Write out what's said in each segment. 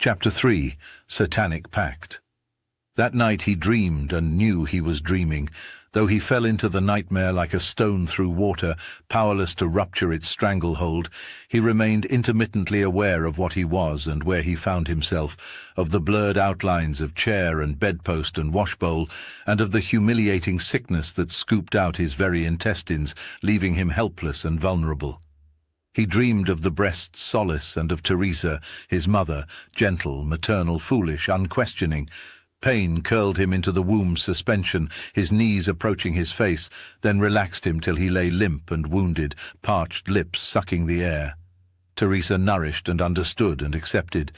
Chapter 3. Satanic Pact. That night he dreamed and knew he was dreaming, though he fell into the nightmare like a stone through water, powerless to rupture its stranglehold. He remained intermittently aware of what he was and where he found himself, of the blurred outlines of chair and bedpost and washbowl, and of the humiliating sickness that scooped out his very intestines, leaving him helpless and vulnerable. He dreamed of the breast's solace and of Teresa, his mother, gentle, maternal, foolish, unquestioning. Pain curled him into the womb's suspension, his knees approaching his face, then relaxed him till he lay limp and wounded, parched lips sucking the air. Teresa nourished and understood and accepted,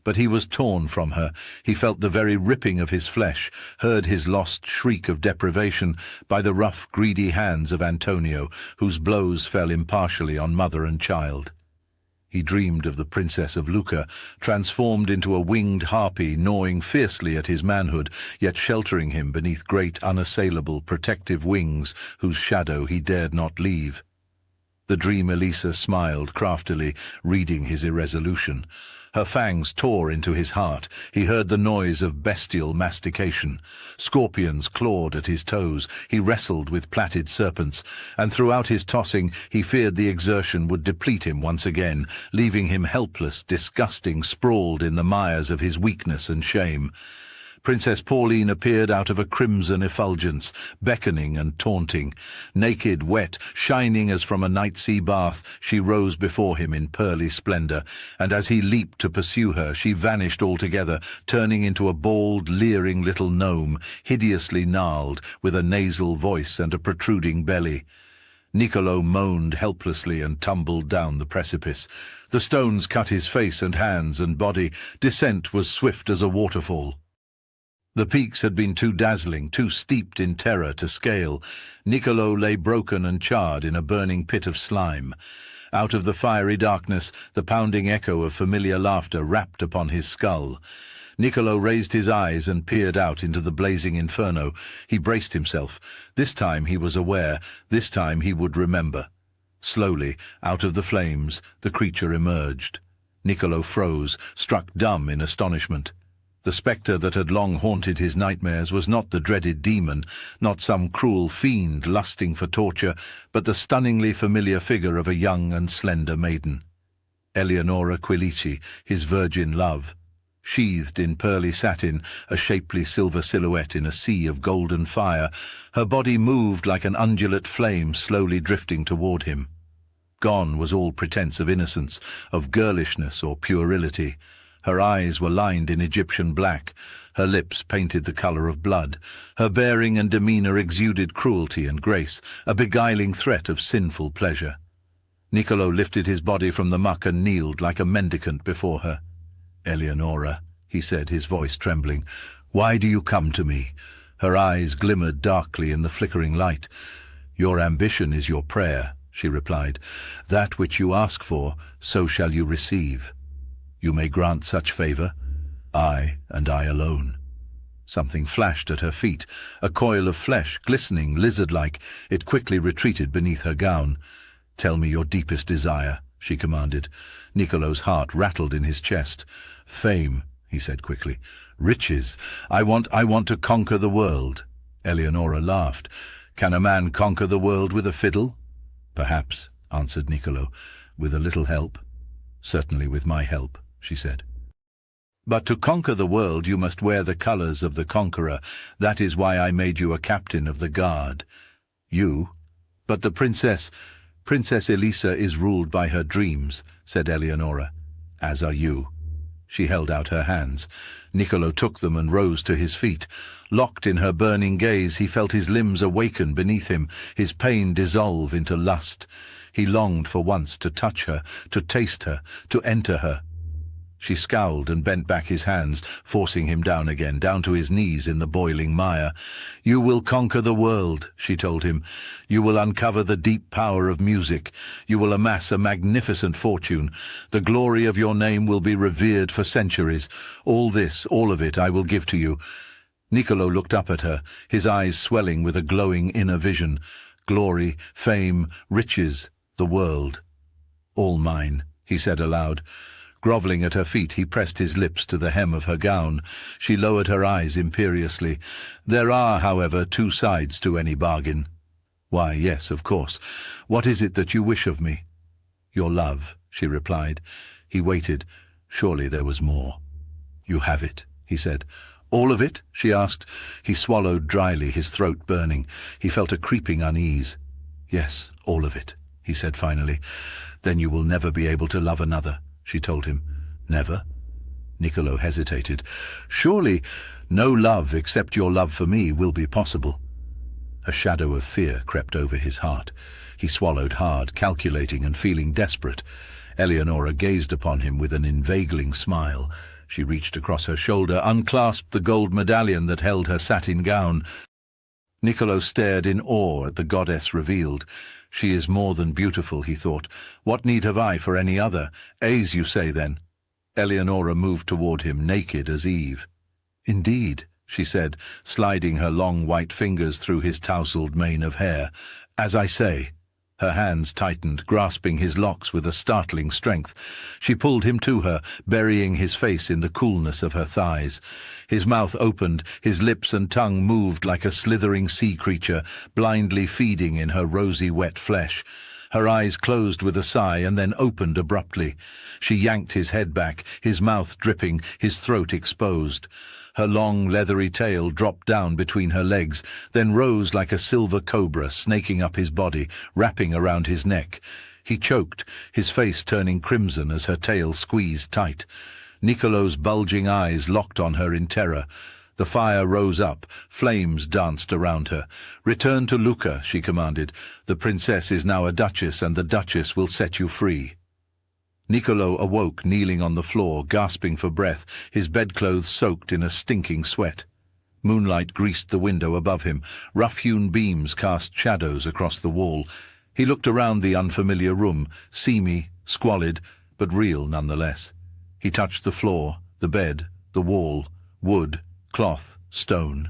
but he was torn from her. He felt the very ripping of his flesh, heard his lost shriek of deprivation by the rough, greedy hands of Antonio, whose blows fell impartially on mother and child. He dreamed of the Princess of Lucca, transformed into a winged harpy, gnawing fiercely at his manhood, yet sheltering him beneath great, unassailable, protective wings whose shadow he dared not leave. The dream Elisa smiled craftily, reading his irresolution. Her fangs tore into his heart. He heard the noise of bestial mastication. Scorpions clawed at his toes. He wrestled with plaited serpents, and throughout his tossing he feared the exertion would deplete him once again, leaving him helpless, disgusting, sprawled in the mires of his weakness and shame. Princess Pauline appeared out of a crimson effulgence, beckoning and taunting. Naked, wet, shining as from a night sea bath, she rose before him in pearly splendor, and as he leaped to pursue her, she vanished altogether, turning into a bald, leering little gnome, hideously gnarled, with a nasal voice and a protruding belly. Niccolo moaned helplessly and tumbled down the precipice. The stones cut his face and hands and body. Descent was swift as a waterfall. The peaks had been too dazzling, too steeped in terror to scale. Niccolo lay broken and charred in a burning pit of slime. Out of the fiery darkness, the pounding echo of familiar laughter rapped upon his skull. Niccolo raised his eyes and peered out into the blazing inferno. He braced himself. This time he was aware. This time he would remember. Slowly, out of the flames, the creature emerged. Niccolo froze, struck dumb in astonishment. The spectre that had long haunted his nightmares was not the dreaded demon, not some cruel fiend lusting for torture, but the stunningly familiar figure of a young and slender maiden. Eleonora Quilici, his virgin love. Sheathed in pearly satin, a shapely silver silhouette in a sea of golden fire, her body moved like an undulate flame slowly drifting toward him. Gone was all pretense of innocence, of girlishness or puerility. Her eyes were lined in Egyptian black, her lips painted the color of blood. Her bearing and demeanor exuded cruelty and grace, a beguiling threat of sinful pleasure. Niccolo lifted his body from the muck and kneeled like a mendicant before her. "Eleonora," he said, his voice trembling, "why do you come to me?" Her eyes glimmered darkly in the flickering light. "Your ambition is your prayer," she replied. "That which you ask for, so shall you receive. You may grant such favor, I and I alone." Something flashed at her feet, a coil of flesh, glistening, lizard-like. It quickly retreated beneath her gown. "Tell me your deepest desire," she commanded. Niccolo's heart rattled in his chest. "Fame," he said quickly. "Riches. I want to conquer the world." Eleonora laughed. "Can a man conquer the world with a fiddle?" "Perhaps," answered Niccolo, "with a little help." "Certainly with my help," she said. "But to conquer the world you must wear the colors of the conqueror. That is why I made you a captain of the guard." "You? But the Princess Elisa is ruled by her dreams," said Eleonora. "As are you." She held out her hands. Niccolo took them and rose to his feet. Locked in her burning gaze, he felt his limbs awaken beneath him, his pain dissolve into lust. He longed for once to touch her, to taste her, to enter her. She scowled and bent back his hands, forcing him down again, down to his knees in the boiling mire. "You will conquer the world," she told him. "You will uncover the deep power of music. You will amass a magnificent fortune. The glory of your name will be revered for centuries. All this, all of it, I will give to you." Niccolo looked up at her, his eyes swelling with a glowing inner vision. Glory, fame, riches, the world. "All mine," he said aloud. Grovelling at her feet, he pressed his lips to the hem of her gown. She lowered her eyes imperiously. "There are, however, two sides to any bargain." "Why, yes, of course. What is it that you wish of me?" "Your love," she replied. He waited. Surely there was more. "You have it," he said. "All of it?" she asked. He swallowed dryly, his throat burning. He felt a creeping unease. "Yes, all of it," he said finally. "Then you will never be able to love another," she told him. "Never?" Niccolo hesitated. "Surely no love except your love for me will be possible." A shadow of fear crept over his heart. He swallowed hard, calculating and feeling desperate. Eleonora gazed upon him with an inveigling smile. She reached across her shoulder, unclasped the gold medallion that held her satin gown. Niccolo stared in awe at the goddess revealed. "She is more than beautiful," he thought. "What need have I for any other? A's, you say, then?" Eleonora moved toward him, naked as Eve. "Indeed," she said, sliding her long white fingers through his tousled mane of hair. "As I say." Her hands tightened, grasping his locks with a startling strength. She pulled him to her, burying his face in the coolness of her thighs. His mouth opened, his lips and tongue moved like a slithering sea creature, blindly feeding in her rosy wet flesh. Her eyes closed with a sigh and then opened abruptly. She yanked his head back, his mouth dripping, his throat exposed. Her long, leathery tail dropped down between her legs, then rose like a silver cobra, snaking up his body, wrapping around his neck. He choked, his face turning crimson as her tail squeezed tight. Niccolo's bulging eyes locked on her in terror. The fire rose up, flames danced around her. "Return to Lucca," she commanded. "The princess is now a duchess, and the duchess will set you free." Niccolo awoke, kneeling on the floor, gasping for breath, his bedclothes soaked in a stinking sweat. Moonlight greased the window above him. Rough-hewn beams cast shadows across the wall. He looked around the unfamiliar room, seamy, squalid, but real nonetheless. He touched the floor, the bed, the wall, wood, cloth, stone.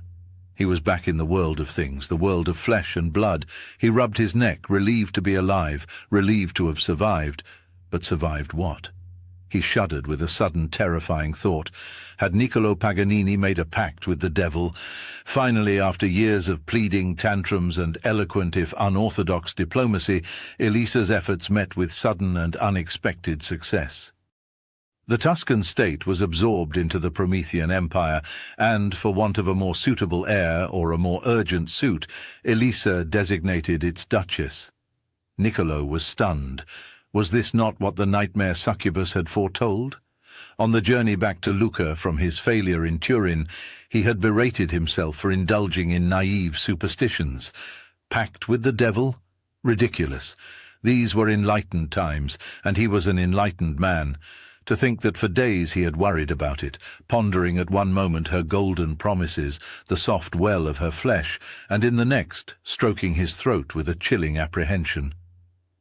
He was back in the world of things, the world of flesh and blood. He rubbed his neck, relieved to be alive, relieved to have survived. But survived what? He shuddered with a sudden terrifying thought. Had Niccolo Paganini made a pact with the devil? Finally, after years of pleading, tantrums, and eloquent if unorthodox diplomacy, Elisa's efforts met with sudden and unexpected success. The Tuscan state was absorbed into the Promethean Empire, and, for want of a more suitable heir or a more urgent suit, Elisa designated its duchess. Niccolo was stunned. Was this not what the nightmare succubus had foretold? On the journey back to Lucca from his failure in Turin, he had berated himself for indulging in naive superstitions. Pact with the devil? Ridiculous. These were enlightened times, and he was an enlightened man. To think that for days he had worried about it, pondering at one moment her golden promises, the soft well of her flesh, and in the next, stroking his throat with a chilling apprehension.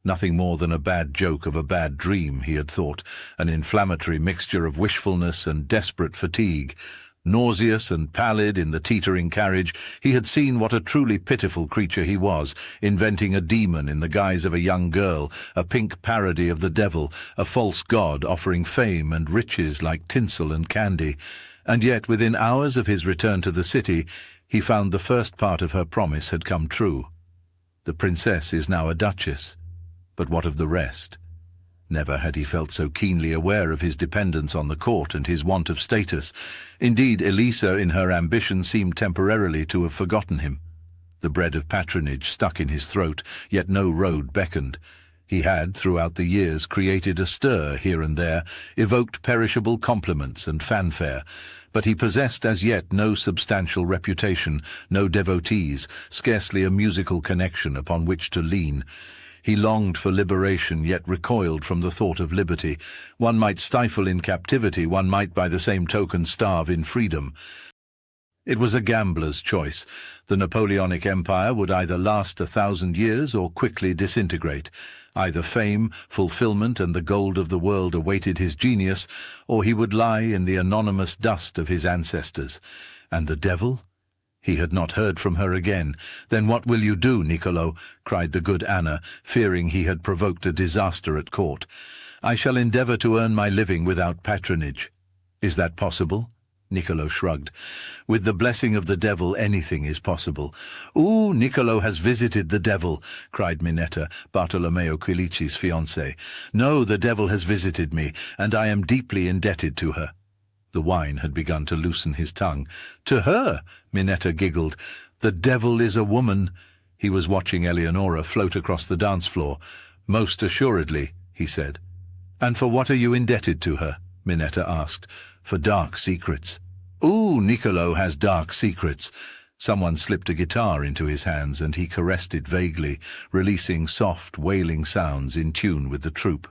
Nothing more than a bad joke of a bad dream, he had thought, an inflammatory mixture of wishfulness and desperate fatigue. Nauseous and pallid in the teetering carriage, he had seen what a truly pitiful creature he was, inventing a demon in the guise of a young girl, a pink parody of the devil, a false god offering fame and riches like tinsel and candy. And yet, within hours of his return to the city, he found the first part of her promise had come true. The princess is now a duchess. But what of the rest? Never had he felt so keenly aware of his dependence on the court and his want of status. Indeed, Elisa, in her ambition, seemed temporarily to have forgotten him. The bread of patronage stuck in his throat, yet no road beckoned. He had, throughout the years, created a stir here and there, evoked perishable compliments and fanfare, but he possessed as yet no substantial reputation, no devotees, scarcely a musical connection upon which to lean. He longed for liberation, yet recoiled from the thought of liberty. One might stifle in captivity, one might by the same token starve in freedom. It was a gambler's choice. The Napoleonic Empire would either last 1,000 years or quickly disintegrate. Either fame, fulfillment, and the gold of the world awaited his genius, or he would lie in the anonymous dust of his ancestors. And the devil? He had not heard from her again. "Then what will you do, Niccolo?" cried the good Anna, fearing he had provoked a disaster at court. I shall endeavor to earn my living without patronage. Is that possible? Niccolo shrugged. With the blessing of the devil, anything is possible. Ooh, Niccolo has visited the devil, cried Minetta, Bartolomeo Quilici's fiancée. No, the devil has visited me, and I am deeply indebted to her. The wine had begun to loosen his tongue. To her, Minetta giggled. The devil is a woman. He was watching Eleonora float across the dance floor. Most assuredly, he said. And for what are you indebted to her? Minetta asked. For dark secrets. Ooh, Niccolo has dark secrets. Someone slipped a guitar into his hands and he caressed it vaguely, releasing soft, wailing sounds in tune with the troupe.